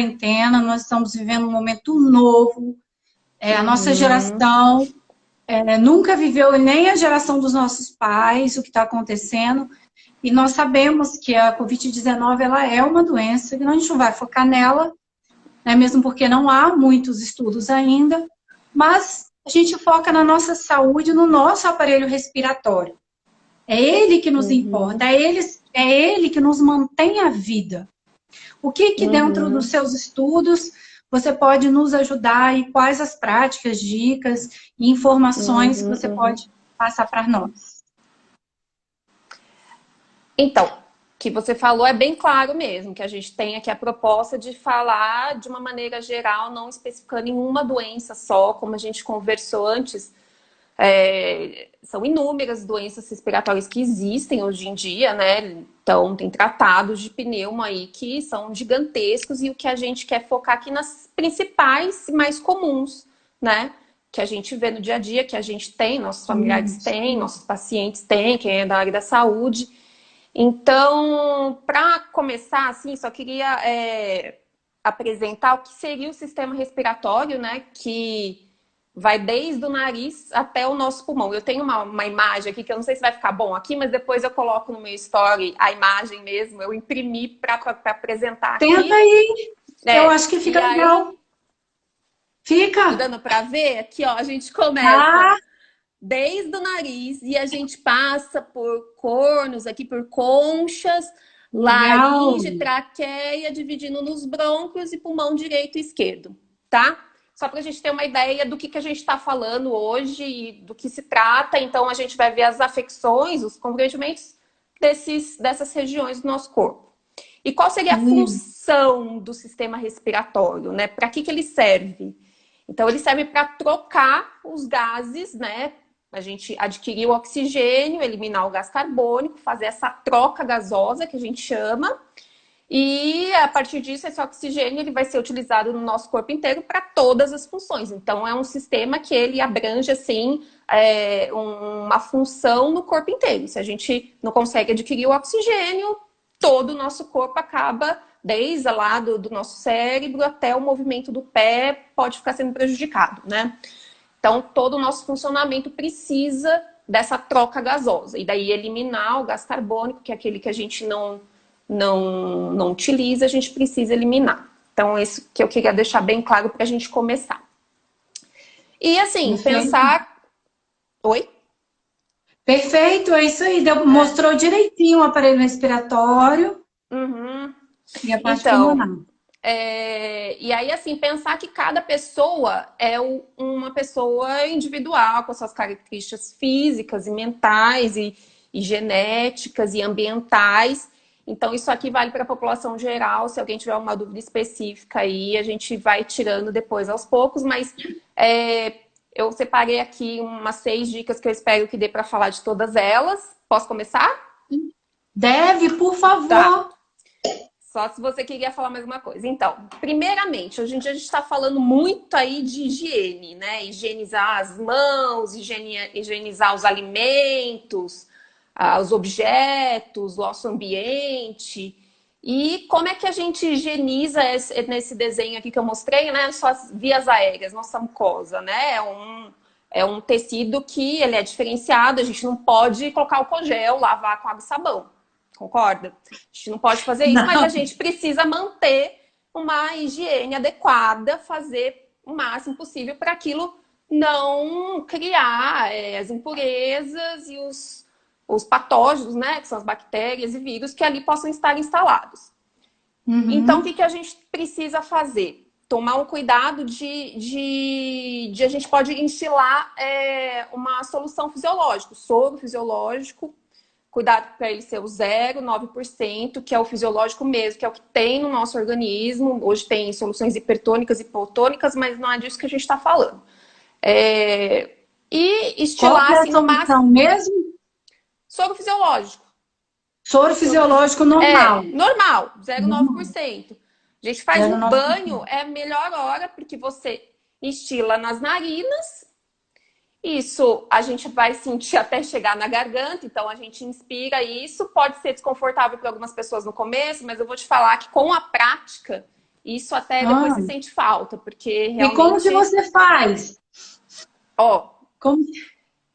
quarentena, nós estamos vivendo um momento novo. A nossa geração nunca viveu, nem a geração dos nossos pais, o que está acontecendo. E nós sabemos que a Covid-19 ela é uma doença, que a gente não vai focar nela, né, mesmo porque não há muitos estudos ainda, mas a gente foca na nossa saúde, no nosso aparelho respiratório. É ele que nos importa, é ele que nos mantém a vida. O que dentro dos seus estudos você pode nos ajudar e quais as práticas, dicas e informações que você pode passar para nós? Então, o que você falou é bem claro mesmo, que a gente tem aqui a proposta de falar de uma maneira geral, não especificando em uma doença só, como a gente conversou antes. São inúmeras doenças respiratórias que existem hoje em dia, né? Então, tem tratados de pneumo aí que são gigantescos e o que a gente quer focar aqui nas principais e mais comuns, né? Que a gente vê no dia a dia, que a gente tem, nossos familiares têm, nossos pacientes têm, quem é da área da saúde. Então, para começar, assim, só queria apresentar o que seria o sistema respiratório, né? Que vai desde o nariz até o nosso pulmão. Eu tenho uma imagem aqui que eu não sei se vai ficar bom aqui, mas depois eu coloco no meu story a imagem mesmo. Eu imprimi para apresentar aqui. Tenta aí. Eu acho que fica legal. Fica. Tá dando para ver? Aqui, ó, a gente começa desde o nariz e a gente passa por cornos, aqui por conchas, laringe, traqueia, dividindo nos brônquios e pulmão direito e esquerdo, tá? Só para a gente ter uma ideia do que a gente está falando hoje e do que se trata. Então, a gente vai ver as afecções, os comprometimentos dessas regiões do nosso corpo. E qual seria a função do sistema respiratório, né? Para que ele serve? Então, ele serve para trocar os gases, né? A gente adquirir o oxigênio, eliminar o gás carbônico, fazer essa troca gasosa que a gente chama. E a partir disso, esse oxigênio ele vai ser utilizado no nosso corpo inteiro para todas as funções. Então, é um sistema que ele abrange, assim, uma função no corpo inteiro. Se a gente não consegue adquirir o oxigênio, todo o nosso corpo acaba, desde lá do nosso cérebro até o movimento do pé, pode ficar sendo prejudicado, né? Então, todo o nosso funcionamento precisa dessa troca gasosa. E daí, eliminar o gás carbônico, que é aquele que a gente não utiliza, a gente precisa eliminar. Então, isso que eu queria deixar bem claro para a gente começar. E assim, pensar... Oi? Perfeito, é isso aí. Mostrou direitinho o aparelho respiratório e a parte pulmonar. E aí, assim, pensar que cada pessoa é uma pessoa individual, com suas características físicas e mentais e genéticas e ambientais. Então, isso aqui vale para a população geral. Se alguém tiver uma dúvida específica aí, a gente vai tirando depois aos poucos. Mas eu separei aqui umas 6 dicas que eu espero que dê para falar de todas elas. Posso começar? Deve, por favor. Tá. Só se você queria falar mais uma coisa. Então, primeiramente, hoje em dia a gente está falando muito aí de higiene, né? Higienizar as mãos, higienizar os alimentos, os objetos, o nosso ambiente. E como é que a gente higieniza nesse desenho aqui que eu mostrei, né? Só as vias aéreas, nossa mucosa, né? É um tecido que ele é diferenciado, a gente não pode colocar álcool gel, lavar com água e sabão. Concorda? A gente não pode fazer isso, mas a gente precisa manter uma higiene adequada, fazer o máximo possível para aquilo não criar as impurezas e os patógenos, né, que são as bactérias e vírus, que ali possam estar instalados. Então, o que a gente precisa fazer? Tomar um cuidado de a gente pode instilar uma solução fisiológica, soro fisiológico. Cuidado para ele ser o 0,9%, que é o fisiológico mesmo, que é o que tem no nosso organismo. Hoje tem soluções hipertônicas e hipotônicas, mas não é disso que a gente está falando. E estilar Qual é assim, a solução mesmo? Soro fisiológico. Soro fisiológico normal. Normal, 0,9%. A gente faz um banho, é a melhor hora, porque você instila nas narinas. Isso a gente vai sentir até chegar na garganta, então a gente inspira isso. Pode ser desconfortável para algumas pessoas no começo, mas eu vou te falar que com a prática Isso até depois você sente falta, porque realmente... E como que você faz? Ó, como...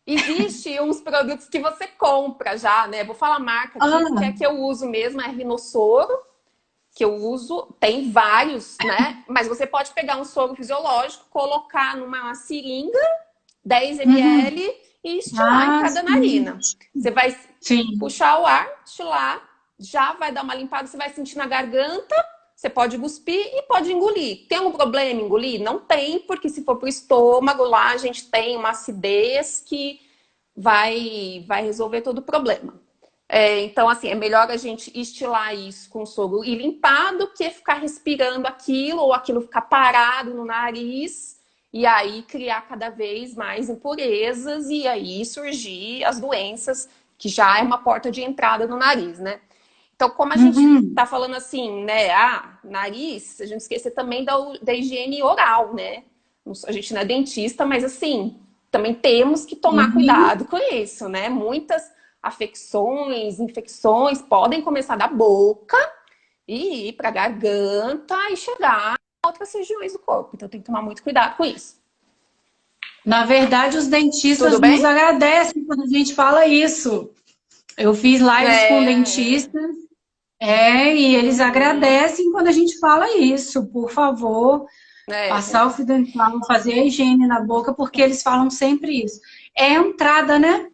existe uns produtos que você compra já, né? Vou falar a marca aqui, porque é que eu uso mesmo, é Rinossoro, que eu uso. Tem vários, né? Mas você pode pegar um soro fisiológico, colocar numa seringa, 10 ml, e estilar em cada narina. Você vai puxar o ar, estilar, já vai dar uma limpada, você vai sentir na garganta, você pode cuspir e pode engolir. Tem algum problema em engolir? Não tem, porque se for pro estômago, lá a gente tem uma acidez que vai resolver todo o problema. Então, assim, é melhor a gente estilar isso com o soro e limpar do que ficar respirando aquilo ou aquilo ficar parado no nariz e aí criar cada vez mais impurezas e aí surgir as doenças, que já é uma porta de entrada no nariz, né? Então, como a gente tá falando assim, né? Nariz, a gente esquecer também da higiene oral, né? A gente não é dentista, mas assim, também temos que tomar cuidado com isso, né? Muitas afecções, infecções podem começar da boca e ir para a garganta e chegar a outras regiões do corpo. Então tem que tomar muito cuidado com isso. Na verdade, os dentistas nos agradecem quando a gente fala isso. Eu fiz lives com dentistas, e eles agradecem quando a gente fala isso. Por favor, passar o fio dental, fazer a higiene na boca, porque eles falam sempre isso. É entrada, né?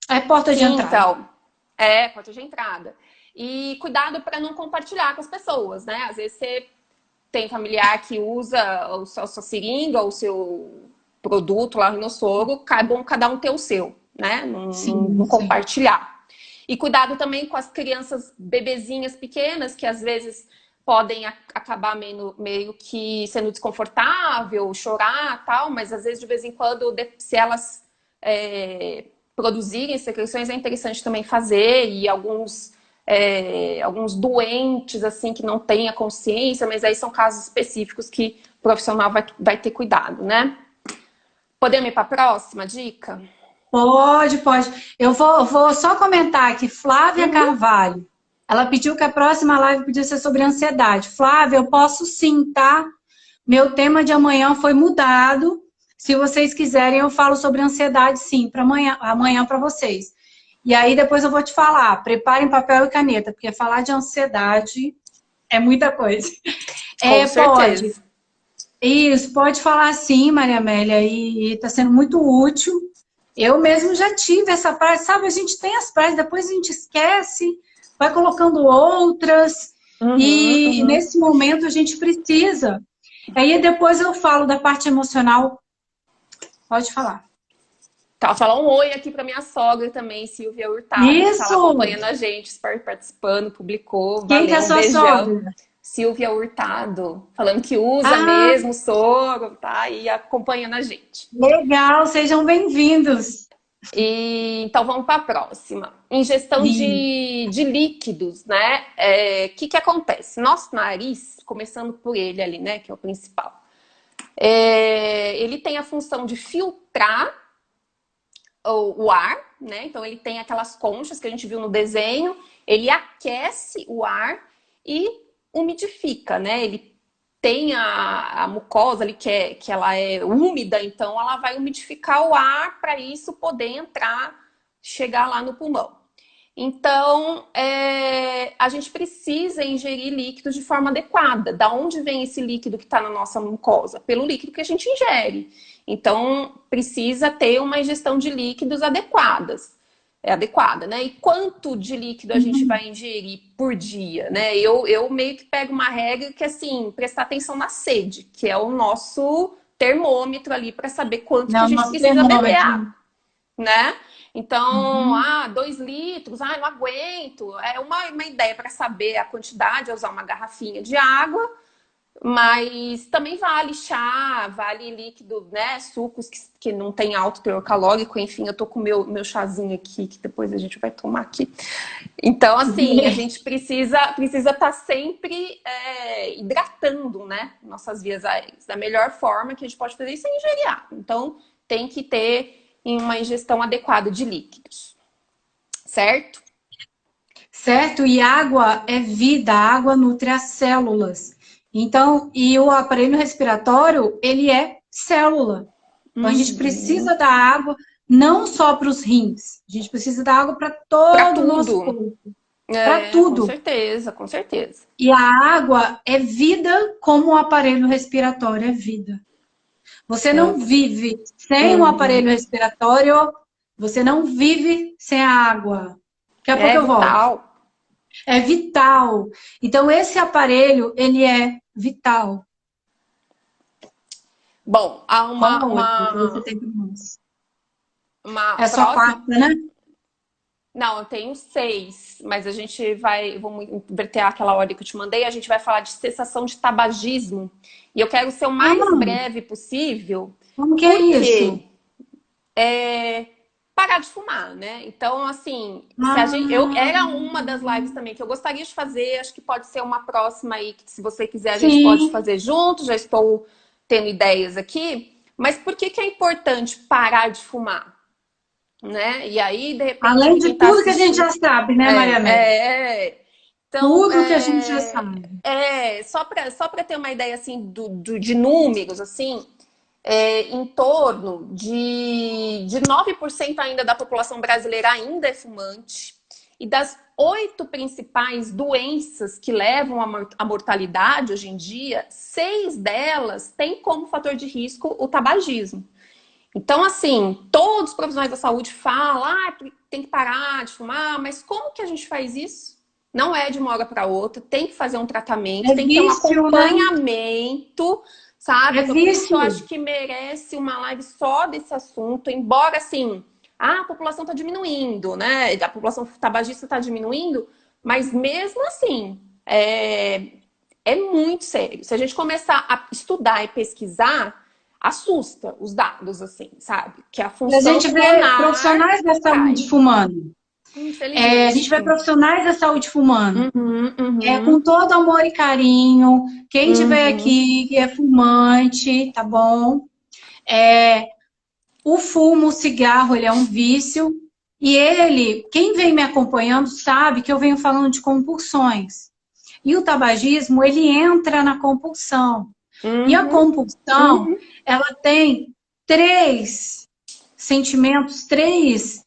É porta de entrada. Então, é porta de entrada. E cuidado para não compartilhar com as pessoas, né? Às vezes você tem familiar que usa a sua seringa ou o seu produto lá no soro, é bom cada um ter o seu, né? Não compartilhar. E cuidado também com as crianças bebezinhas pequenas, que às vezes podem acabar meio que sendo desconfortável, chorar tal, mas às vezes de vez em quando, se elas produzirem secreções, é interessante também fazer, e alguns doentes, assim, que não têm a consciência, mas aí são casos específicos que o profissional vai ter cuidado, né? Podemos ir para a próxima dica? Pode. Eu vou só comentar aqui, Flávia Carvalho, ela pediu que a próxima live podia ser sobre ansiedade. Flávia, eu posso sim, tá? Meu tema de amanhã foi mudado. Se vocês quiserem, eu falo sobre ansiedade, sim, para amanhã para vocês. E aí, depois eu vou te falar. Preparem papel e caneta, porque falar de ansiedade é muita coisa. Com certeza. Pode. Isso, pode falar sim, Maria Amélia, e está sendo muito útil. Eu mesmo já tive essa praia, sabe? A gente tem as praias, depois a gente esquece, vai colocando outras, e nesse momento a gente precisa. Aí depois eu falo da parte emocional. Pode falar. Tá, falar um oi aqui para minha sogra também, Silvia Hurtado. Isso! Tá lá acompanhando a gente, participando, publicou. Quem que é a sua sogra? Silvia Hurtado, falando que usa mesmo soro, tá aí acompanhando a gente. Legal, sejam bem-vindos. Então vamos para a próxima. Ingestão de líquidos, né? Que acontece? Nosso nariz, começando por ele ali, né? Que é o principal. Ele tem a função de filtrar o ar, né? Então ele tem aquelas conchas que a gente viu no desenho, ele aquece o ar e umidifica, né? Ele tem a mucosa ali que ela é úmida, então ela vai umidificar o ar para isso poder entrar, chegar lá no pulmão. Então, a gente precisa ingerir líquidos de forma adequada. Da onde vem esse líquido que está na nossa mucosa? Pelo líquido que a gente ingere. Então, precisa ter uma ingestão de líquidos adequada, né? E quanto de líquido a gente vai ingerir por dia, né? Eu meio que pego uma regra que, assim, prestar atenção na sede, que é o nosso termômetro ali para saber quanto que a gente precisa beber água, né? Então, 2 litros, não aguento. É uma ideia para saber a quantidade, é usar uma garrafinha de água, mas também vale chá, vale líquido, né? Sucos que não tem alto teor calórico, enfim, eu tô com meu chazinho aqui, que depois a gente vai tomar aqui. Então, assim, a gente precisa estar sempre hidratando, né? Nossas vias aéreas. Da melhor forma que a gente pode fazer isso é ingerir água. Então, tem que ter uma ingestão adequada de líquidos, certo? Certo, e água é vida, a água nutre as células. Então, e o aparelho respiratório, ele é célula. Então, a gente precisa da água não só para os rins, a gente precisa da água para todo o nosso corpo. Para tudo. Com certeza, com certeza. E a água é vida como o aparelho respiratório é vida. Você não vive sem um aparelho respiratório, você não vive sem a água. Daqui a pouco eu volto. É vital. Então, esse aparelho, ele é vital. Bom, há você tem é só 4, né? Não, eu tenho 6, mas a gente vamos inverter aquela ordem que eu te mandei, a gente vai falar de cessação de tabagismo. E eu quero ser o mais breve possível. Como que é isso? Parar de fumar, né? Então, assim, era uma das lives também que eu gostaria de fazer, acho que pode ser uma próxima aí, que se você quiser a gente pode fazer junto, já estou tendo ideias aqui. Mas por que é importante parar de fumar? Né? E aí, de repente... Além de tudo que a gente já sabe, né, Maria Amélia? Então, tudo que a gente já sabe. Só para ter uma ideia, assim, de números, assim, em torno de 9% ainda da população brasileira ainda é fumante. E das 8 principais doenças que levam à mortalidade hoje em dia, 6 delas têm como fator de risco o tabagismo. Então, assim, todos os profissionais da saúde falam, tem que parar de fumar, mas como que a gente faz isso? Não é de uma hora para outra, tem que fazer um tratamento, tem que ter um acompanhamento, sabe? Por isso que eu acho que merece uma live só desse assunto, embora, assim, a população está diminuindo, né? A população tabagista está diminuindo, mas mesmo assim, é muito sério. Se a gente começar a estudar e pesquisar, assusta os dados, assim, sabe? Que a função a gente vê profissionais da saúde fumando. A gente vê profissionais da saúde fumando. Com todo amor e carinho. Quem tiver aqui que é fumante, tá bom? O fumo, o cigarro, ele é um vício. E quem vem me acompanhando sabe que eu venho falando de compulsões. E o tabagismo, ele entra na compulsão. E a compulsão, ela tem 3 sentimentos, 3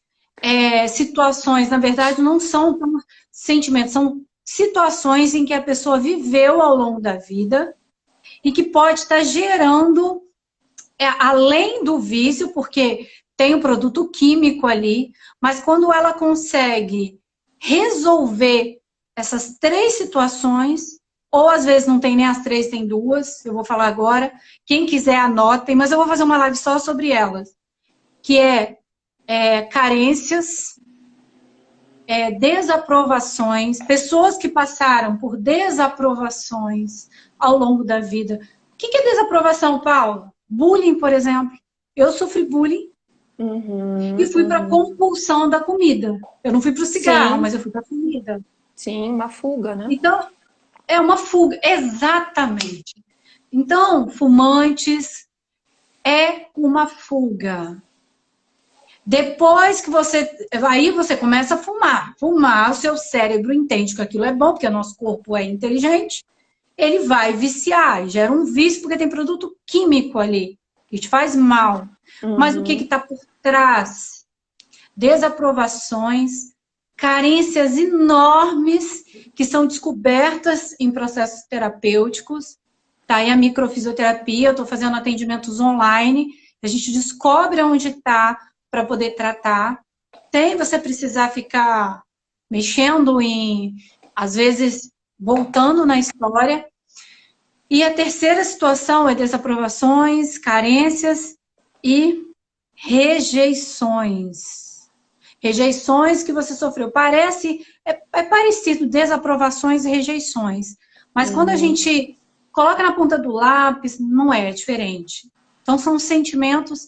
situações. Na verdade, não são sentimentos, são situações em que a pessoa viveu ao longo da vida e que pode estar gerando, além do vício, porque tem um produto químico ali, mas quando ela consegue resolver essas 3 situações, ou às vezes não tem nem as 3, tem 2, eu vou falar agora. Quem quiser anotem, mas eu vou fazer uma live só sobre elas. Que carências, desaprovações, pessoas que passaram por desaprovações ao longo da vida. O que é desaprovação, Paula? Bullying, por exemplo. Eu sofri bullying e fui para a compulsão da comida. Eu não fui para o cigarro, mas eu fui para a comida. Sim, uma fuga, né? Então, é uma fuga, exatamente. Então, fumantes é uma fuga. Depois que aí você começa a fumar. Fumar, o seu cérebro entende que aquilo é bom, porque o nosso corpo é inteligente. Ele vai viciar, gera um vício, porque tem produto químico ali, que te faz mal. Mas o que está por trás? Desaprovações, carências enormes que são descobertas em processos terapêuticos. Tá aí a microfisioterapia, eu estou fazendo atendimentos online, a gente descobre onde está para poder tratar. Sem você precisar ficar mexendo às vezes, voltando na história. E a terceira situação é desaprovações, carências e rejeições. Rejeições que você sofreu. É parecido, desaprovações e rejeições. Mas quando a gente coloca na ponta do lápis, não é diferente. Então, são sentimentos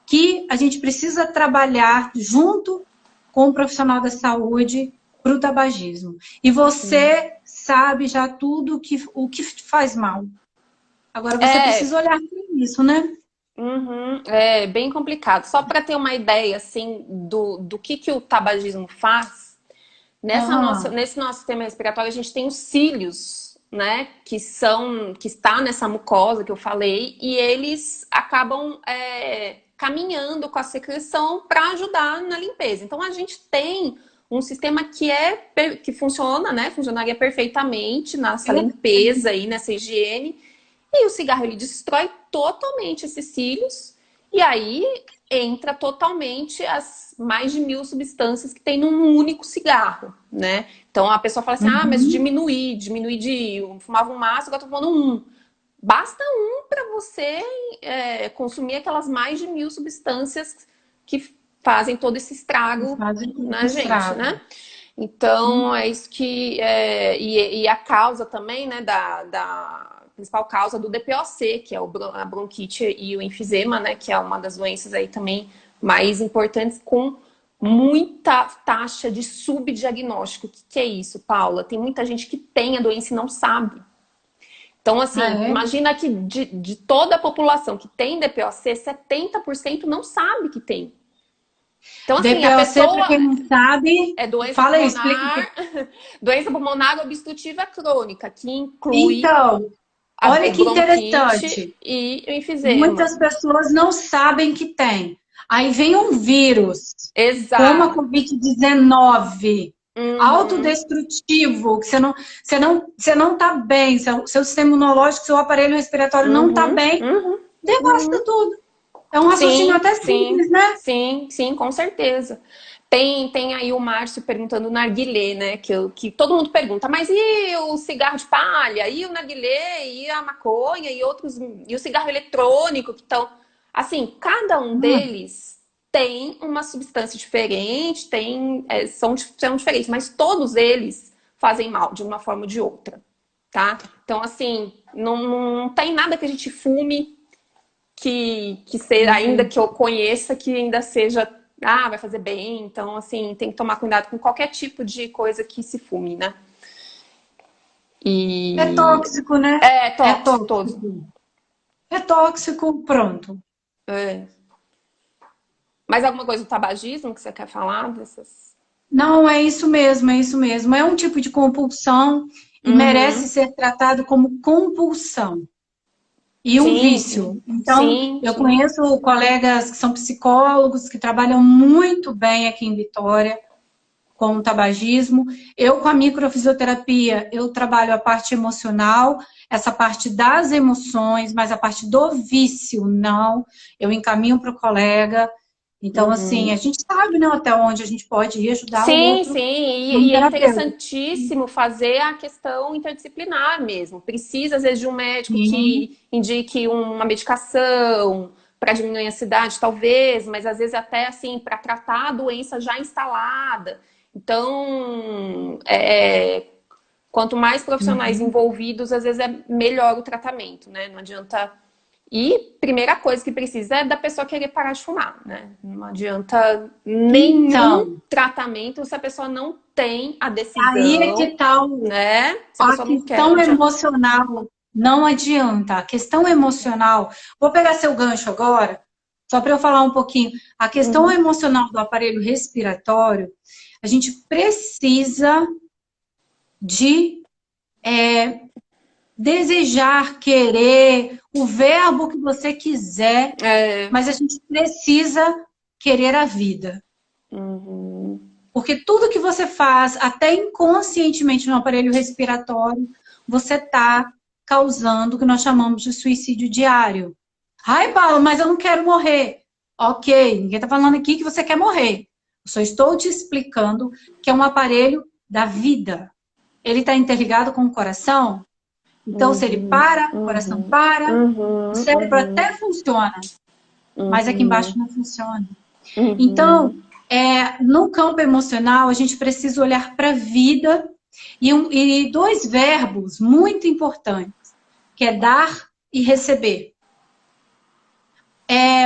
que a gente precisa trabalhar junto com o profissional da saúde para o tabagismo. E você sabe já tudo o que faz mal. Agora, você precisa olhar para isso, né? É bem complicado. Só para ter uma ideia, assim, do que o tabagismo faz, nesse nosso sistema respiratório, a gente tem os cílios né, que está nessa mucosa que eu falei, e eles acabam caminhando com a secreção para ajudar na limpeza. Então a gente tem um sistema que funciona, né, funcionaria perfeitamente nessa limpeza e nessa higiene, e o cigarro ele destrói totalmente esses cílios, e aí entra totalmente as mais de 1000 substâncias que tem num único cigarro, né? Então a pessoa fala assim, mas diminuí eu fumava um maço, agora tô fumando um. Basta um para você consumir aquelas mais de 1000 substâncias que fazem todo esse estrago na gente, né? Então é isso que... e a causa também, né, da principal causa do DPOC, que é a bronquite e o enfisema, né, que é uma das doenças aí também mais importantes, com muita taxa de subdiagnóstico. O que é isso, Paula? Tem muita gente que tem a doença e não sabe. Então, assim, imagina que de toda a população que tem DPOC, 70% não sabe que tem. Então, assim, DPOC, a pessoa... para quem não sabe, é doença fala pulmonar, doença pulmonar obstrutiva crônica, que inclui... Então, olha que interessante. E o enfisema. Muitas pessoas não sabem que tem. Aí vem um vírus, como a Covid-19, autodestrutivo, que você não tá bem, seu sistema imunológico, seu aparelho respiratório não tá bem, devasta tudo. É um raciocínio até simples, né? Sim, com certeza. Tem aí o Márcio perguntando o narguilé, né? Que todo mundo pergunta, mas e o cigarro de palha? E o narguilé? E a maconha? E o cigarro eletrônico? Que estão... Assim, cada um deles tem uma substância diferente, são diferentes, mas todos eles fazem mal de uma forma ou de outra, tá? Então, assim, não tem nada que a gente fume que seja, ainda que eu conheça, que ainda seja... vai fazer bem. Então, assim, tem que tomar cuidado com qualquer tipo de coisa que se fume, né? É tóxico, né? É tóxico. Todo. É tóxico, pronto. Mais alguma coisa do tabagismo que você quer falar? Não, é isso mesmo, é isso mesmo. É um tipo de compulsão e merece ser tratado como compulsão. E um vício. Então, eu conheço colegas que são psicólogos, que trabalham muito bem aqui em Vitória com o tabagismo. Eu, com a microfisioterapia, eu trabalho a parte emocional, essa parte das emoções, mas a parte do vício, não. Eu encaminho para o colega. Então, assim, a gente sabe, né, até onde a gente pode ir ajudar o outro. Sim, e é interessantíssimo fazer a questão interdisciplinar mesmo. Precisa, às vezes, de um médico que indique uma medicação para diminuir a ansiedade, talvez, mas às vezes até, assim, para tratar a doença já instalada. Então, quanto mais profissionais envolvidos, às vezes é melhor o tratamento, né? Não adianta... E primeira coisa que precisa é da pessoa querer parar de fumar, né? Não adianta nenhum tratamento se a pessoa não tem a decisão. Aí é que tal, né? A questão emocional não adianta. A questão emocional... Vou pegar seu gancho agora, só para eu falar um pouquinho. A questão emocional do aparelho respiratório, a gente precisa de... desejar, querer, o verbo que você quiser, mas a gente precisa querer a vida. Porque tudo que você faz, até inconscientemente no aparelho respiratório, você está causando o que nós chamamos de suicídio diário. Ai, Paulo, mas eu não quero morrer. Ok, ninguém está falando aqui que você quer morrer. Eu só estou te explicando que é um aparelho da vida. Ele está interligado com o coração. Então, se ele para, o coração para, o cérebro até funciona, mas aqui embaixo não funciona. Então, no campo emocional, a gente precisa olhar para a vida e dois verbos muito importantes, que é dar e receber.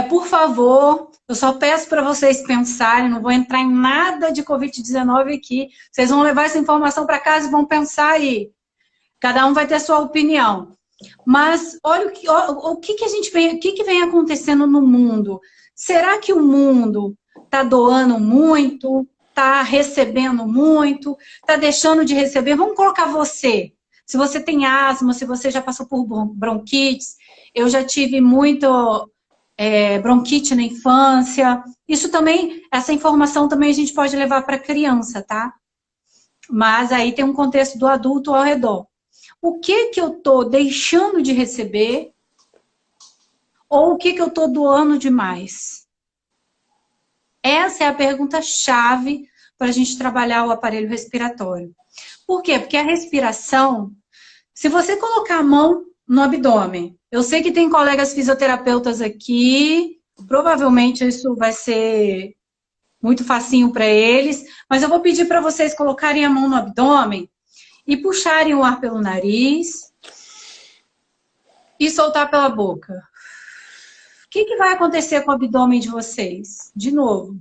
Por favor, eu só peço para vocês pensarem, não vou entrar em nada de Covid-19 aqui, vocês vão levar essa informação para casa e vão pensar aí. Cada um vai ter a sua opinião. Mas olha o que vem acontecendo no mundo. Será que o mundo está doando muito? Está recebendo muito? Está deixando de receber? Vamos colocar você. Se você tem asma, se você já passou por bronquites, eu já tive muito bronquite na infância. Isso também, essa informação também a gente pode levar para a criança, tá? Mas aí tem um contexto do adulto ao redor. O que que eu tô deixando de receber? Ou o que que eu tô doando demais? Essa é a pergunta-chave para a gente trabalhar o aparelho respiratório. Por quê? Porque a respiração, se você colocar a mão no abdômen, eu sei que tem colegas fisioterapeutas aqui, provavelmente isso vai ser muito facinho para eles, mas eu vou pedir para vocês colocarem a mão no abdômen e puxarem o ar pelo nariz e soltar pela boca. O que que vai acontecer com o abdômen de vocês? De novo.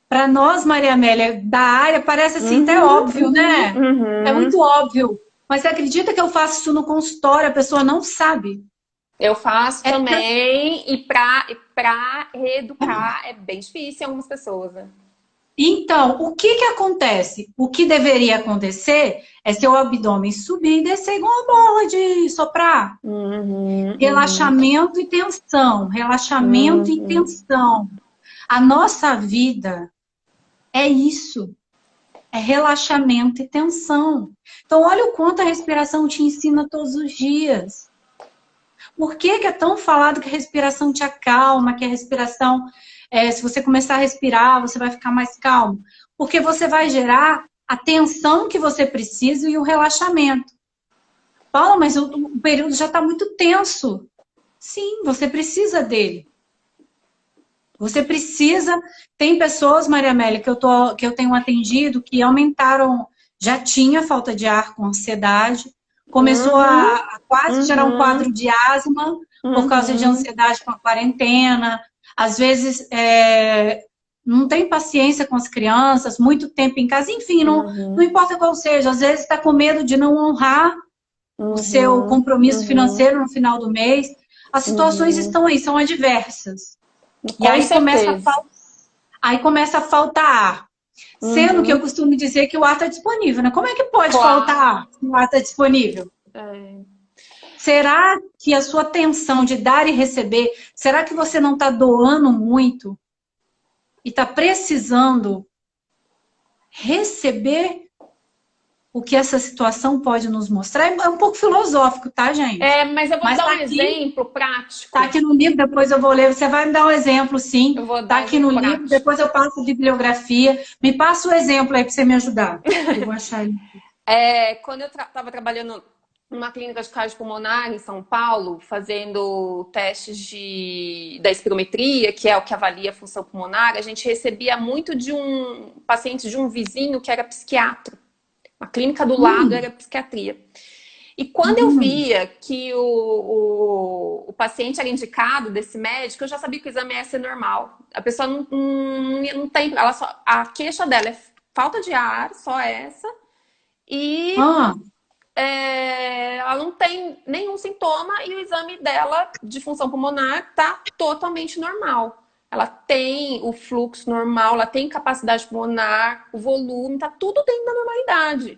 Para nós, Maria Amélia, da área, parece assim até óbvio, né? É muito óbvio. Mas você acredita que eu faço isso no consultório, a pessoa não sabe? Eu faço também, e pra reeducar é bem difícil em algumas pessoas, né? Então, o que que acontece? O que deveria acontecer é seu abdômen subir e descer igual uma bola de soprar. Relaxamento e tensão, relaxamento e tensão. A nossa vida é isso. É relaxamento e tensão. Então, olha o quanto a respiração te ensina todos os dias. Por que que é tão falado que a respiração te acalma, que a respiração, se você começar a respirar, você vai ficar mais calmo? Porque você vai gerar a tensão que você precisa e o relaxamento. Paula, mas o período já está muito tenso. Sim, você precisa dele. Você precisa... Tem pessoas, Maria Amélia, que eu tenho atendido, que aumentaram... Já tinha falta de ar com ansiedade, começou a quase gerar um quadro de asma por causa de ansiedade com a quarentena. Às vezes, não tem paciência com as crianças, muito tempo em casa. Enfim, não importa qual seja. Às vezes está com medo de não honrar o seu compromisso financeiro no final do mês. As situações estão aí, são adversas. E aí começa a faltar ar. Sendo que eu costumo dizer que o ar está disponível, né? Como é que pode faltar ar se o ar está disponível? Será que a sua tensão de dar e receber, será que você não está doando muito e está precisando receber o que essa situação pode nos mostrar? É um pouco filosófico, tá, gente? Mas eu vou dar um exemplo prático. Tá aqui no livro, depois eu vou ler. Você vai me dar um exemplo, sim. Eu vou dar tá aqui no livro, depois eu passo a bibliografia. Me passa o exemplo aí para você me ajudar. Eu vou achar ele. Quando eu estava trabalhando numa clínica de cardiopulmonar em São Paulo, fazendo testes da espirometria, que é o que avalia a função pulmonar, a gente recebia muito de um paciente de um vizinho que era psiquiatra. A clínica do lado era psiquiatria. E quando eu via que o paciente era indicado desse médico, eu já sabia que o exame ia ser normal. A pessoa não tem... a queixa dela é falta de ar, só essa. E ela não tem nenhum sintoma e o exame dela de função pulmonar tá totalmente normal. Ela tem o fluxo normal, ela tem capacidade pulmonar, o volume, tá tudo dentro da normalidade.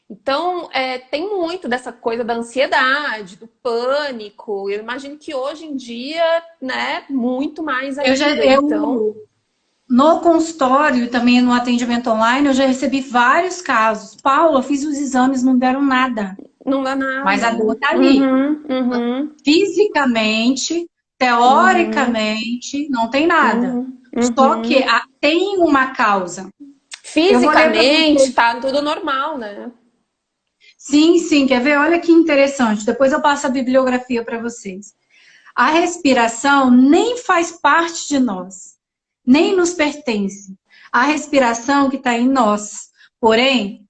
Então, tem muito dessa coisa da ansiedade, do pânico. Eu imagino que hoje em dia, né, muito mais ainda. No consultório e também no atendimento online, eu já recebi vários casos. Paula, eu fiz os exames, não deram nada. Não dá nada. Mas a dor tá ali. Fisicamente, teoricamente, não tem nada. Só que tem uma causa. Fisicamente, tá tudo normal, né? Sim, sim. Quer ver? Olha que interessante. Depois eu passo a bibliografia para vocês. A respiração nem faz parte de nós. Nem nos pertence. A respiração que está em nós. Porém,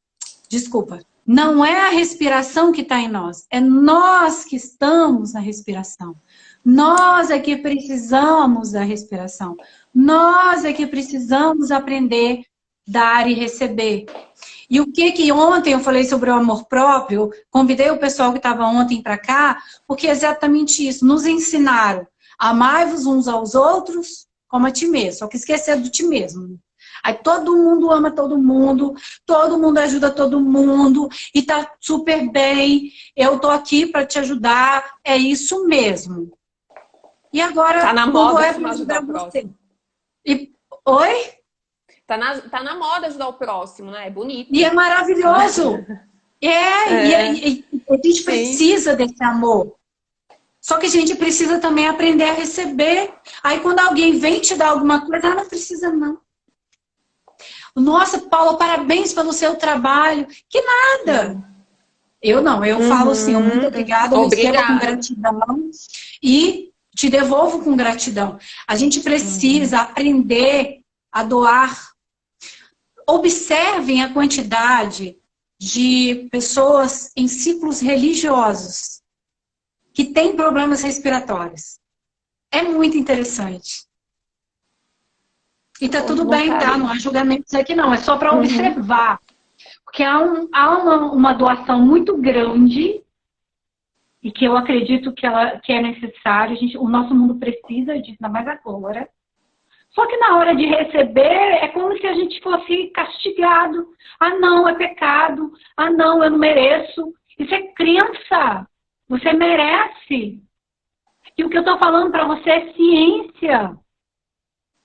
desculpa, não é a respiração que está em nós. É nós que estamos na respiração. Nós é que precisamos da respiração. Nós é que precisamos aprender, dar e receber. E o que ontem eu falei sobre o amor próprio, convidei o pessoal que estava ontem para cá, porque é exatamente isso. Nos ensinaram, amai-vos uns aos outros como a ti mesmo. Só que esqueceram de ti mesmo. Aí todo mundo ama todo mundo ajuda todo mundo, e tá super bem, eu tô aqui para te ajudar, é isso mesmo. E agora, tá na quando moda é não ajudar o próximo. Oi? Tá na moda ajudar o próximo, né? É bonito. E é maravilhoso. E a gente precisa desse amor. Só que a gente precisa também aprender a receber. Aí quando alguém vem te dar alguma coisa, não precisa não. Nossa, Paula, parabéns pelo seu trabalho. Que nada. Eu não, eu falo assim, muito obrigada, eu recebo com gratidão e te devolvo com gratidão. A gente precisa aprender a doar. Observem a quantidade de pessoas em ciclos religiosos que têm problemas respiratórios. É muito interessante. E tá tudo bem, tá? Não há julgamentos aqui não, é só para observar. Porque há uma doação muito grande e que eu acredito que é necessário. O nosso mundo precisa disso, ainda mais agora. Só que na hora de receber, é como se a gente fosse castigado. Ah, não, é pecado. Ah, não, eu não mereço. Isso é crença. Você merece. E o que eu estou falando para você é ciência.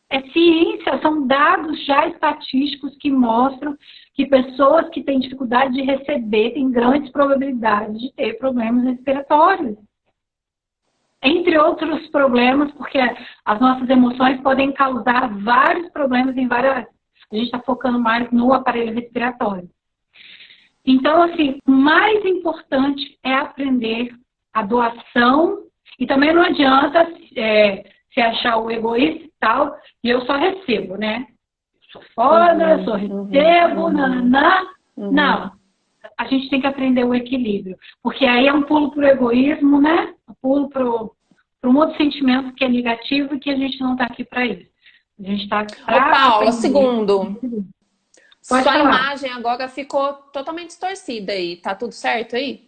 É ciência. São dados já estatísticos que mostram que pessoas que têm dificuldade de receber têm grandes probabilidades de ter problemas respiratórios. Entre outros problemas, porque as nossas emoções podem causar vários problemas em várias... A gente está focando mais no aparelho respiratório. Então, assim, o mais importante é aprender a doação. E também não adianta se achar o egoísta e tal, e eu só recebo, né? Sou foda, só recebo, nananã. Não. A gente tem que aprender o equilíbrio. Porque aí é um pulo pro egoísmo, né? Um pulo pro um outro sentimento que é negativo e que a gente não está aqui para isso. A gente está para... Ô, Paula, segundo. Pode sua falar. imagem agora ficou totalmente distorcida aí. Tá tudo certo aí?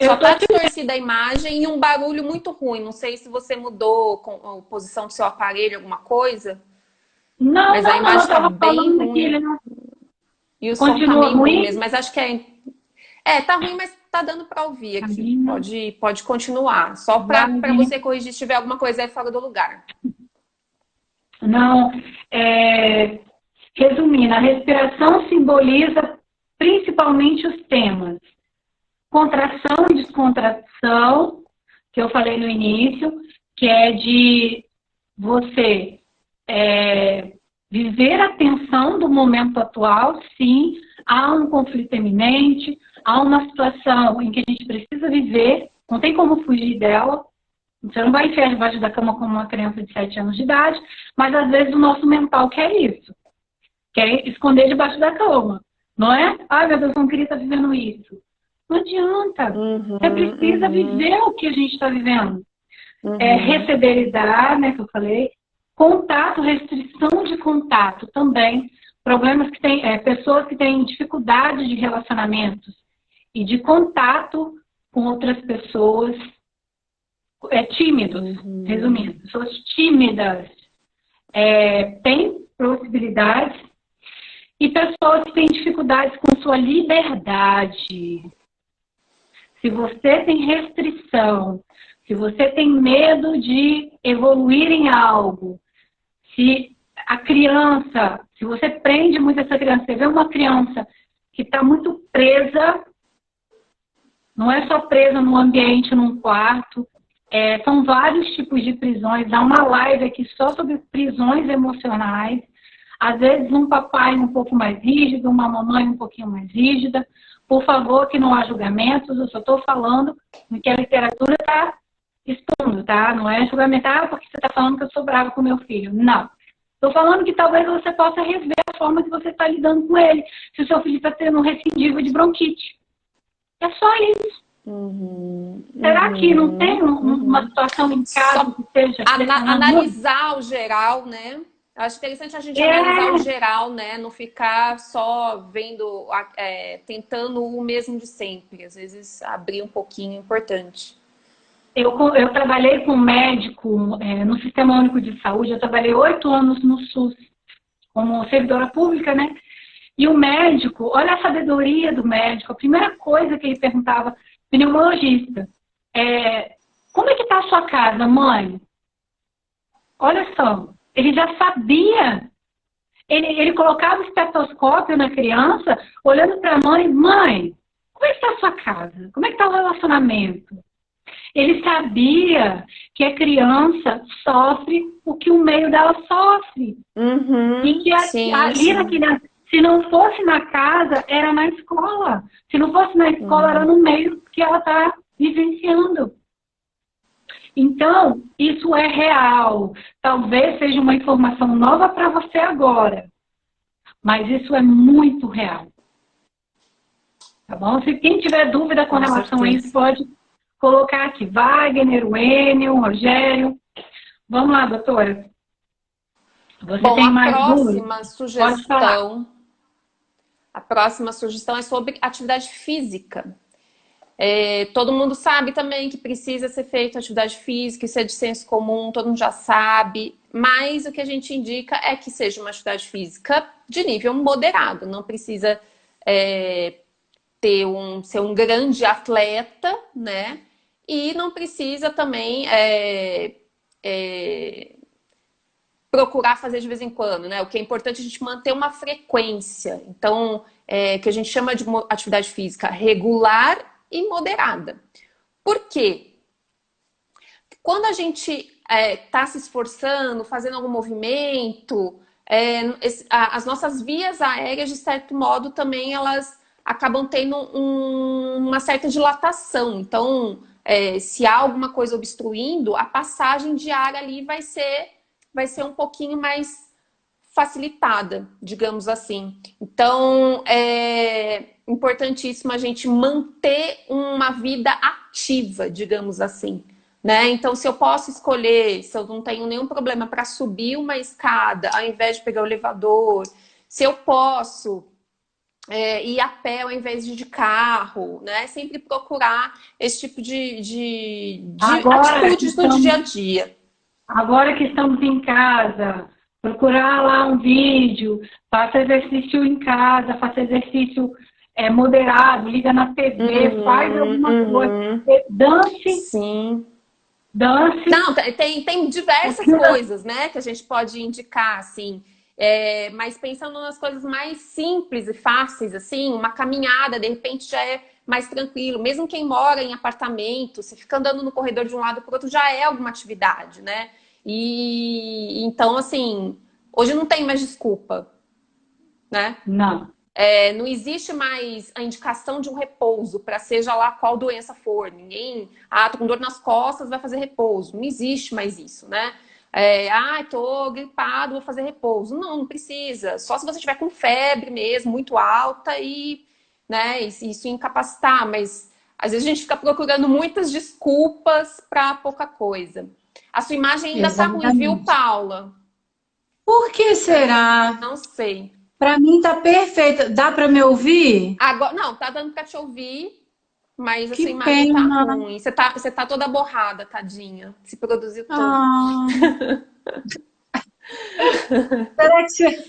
Só tá distorcida a imagem e um barulho muito ruim. Não sei se você mudou a posição do seu aparelho, alguma coisa. Não, mas a imagem tá bem ruim. Aqui, não... E o som tá meio ruim mesmo. Mas acho que tá ruim, mas tá dando para ouvir aqui. Pode continuar. Só para você corrigir se tiver alguma coisa aí fora do lugar. Não. Resumindo, a respiração simboliza principalmente os temas. Contração e descontração, que eu falei no início, que é de você viver a tensão do momento atual, sim, há um conflito iminente, há uma situação em que a gente precisa viver, não tem como fugir dela, você não vai enfiar debaixo da cama como uma criança de 7 anos de idade, mas às vezes o nosso mental quer isso, quer esconder debaixo da cama, não é? Ai, meu Deus, eu não queria estar vivendo isso. Não adianta, você precisa viver o que a gente está vivendo. Receber e dar, né, que eu falei, contato, restrição de contato também, problemas que tem, pessoas que têm dificuldade de relacionamentos e de contato com outras pessoas, tímidos, resumindo, pessoas tímidas, têm possibilidades, e pessoas que têm dificuldades com sua liberdade. Se você tem restrição, se você tem medo de evoluir em algo, se a criança, se você prende muito essa criança, você vê uma criança que está muito presa, não é só presa num ambiente, num quarto, são vários tipos de prisões. Há uma live aqui só sobre prisões emocionais. Às vezes um papai um pouco mais rígido, uma mamãe um pouquinho mais rígida. Por favor, que não há julgamentos, eu só estou falando do que a literatura está expondo, tá? Não é julgamentar porque você está falando que eu sou brava com meu filho. Não. Estou falando que talvez você possa rever a forma que você está lidando com ele. Se o seu filho está tendo um recidível de bronquite. É só isso. Será que não tem uma situação em casa que seja... Analisar o geral, né? Acho interessante a gente analisar o geral, né? Não ficar só vendo, tentando o mesmo de sempre. Às vezes abrir um pouquinho é importante. Eu trabalhei com médico no Sistema Único de Saúde, eu trabalhei 8 anos no SUS. como servidora pública, né? E o médico, olha a sabedoria do médico, a primeira coisa que ele perguntava, pneumologista, como é que está a sua casa, mãe? Olha só, ele já sabia. Ele colocava o estetoscópio na criança, olhando para a mãe, mãe, como é que está a sua casa? Como é que está o relacionamento? Ele sabia que a criança sofre o que o meio dela sofre. E que ali na criança, se não fosse na casa, era na escola. Se não fosse na escola, era no meio que ela está vivenciando. Então, isso é real. Talvez seja uma informação nova para você agora. Mas isso é muito real. Tá bom? Se quem tiver dúvida com relação a isso, pode colocar aqui. Wagner, o Enio, o Rogério. Vamos lá, doutora. Você tem mais próxima sugestão. A próxima sugestão é sobre atividade física. Todo mundo sabe também que precisa ser feita atividade física, isso é de senso comum, todo mundo já sabe, mas o que a gente indica é que seja uma atividade física de nível moderado, não precisa ser um grande atleta, né? E não precisa também procurar fazer de vez em quando, né? O que é importante é a gente manter uma frequência, então, que a gente chama de atividade física regular e moderada. Por quê? Quando a gente está se esforçando, fazendo algum movimento, as nossas vias aéreas, de certo modo, também elas acabam tendo uma certa dilatação. Então, se há alguma coisa obstruindo, a passagem de ar ali vai ser um pouquinho mais facilitada, digamos assim. Então, é importantíssimo a gente manter uma vida ativa, digamos assim, né? Então, se eu posso escolher, se eu não tenho nenhum problema para subir uma escada, ao invés de pegar o elevador, se eu posso ir a pé ao invés de carro, né? Sempre procurar esse tipo de atitudes no dia a dia. Agora que estamos em casa, procurar lá um vídeo, faça exercício em casa, faça exercício moderado, liga na TV, faz alguma coisa, dance. Sim. Dance. Não, tem diversas coisas, né, que a gente pode indicar, assim. Mas pensando nas coisas mais simples e fáceis, assim, uma caminhada, de repente, já é mais tranquilo. Mesmo quem mora em apartamento, você fica andando no corredor de um lado para o outro, já é alguma atividade, né? E então, assim, hoje não tem mais desculpa, né? Não. Não existe mais a indicação de um repouso para seja lá qual doença for. Ninguém, tô com dor nas costas, vai fazer repouso. Não existe mais isso, né? Tô gripado, vou fazer repouso. Não precisa. Só se você estiver com febre mesmo, muito alta e, né, isso incapacitar. Mas às vezes a gente fica procurando muitas desculpas para pouca coisa. A sua imagem ainda tá ruim, viu, Paula? Por que será? Não sei. Para mim tá perfeita. Dá para me ouvir? Agora, não, tá dando para te ouvir, mas a Que sua imagem pena. tá ruim. Você tá toda borrada, tadinha. Se produziu todo. Será que você...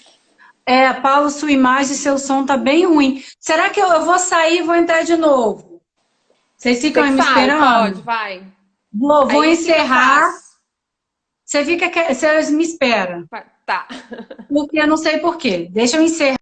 Paulo, sua imagem e seu som tá bem ruim. Será que eu vou sair e vou entrar de novo? Vocês ficam aí me esperando? Pode, vai. Vou encerrar. Você me espera. Tá. Porque eu não sei por quê. Deixa eu encerrar.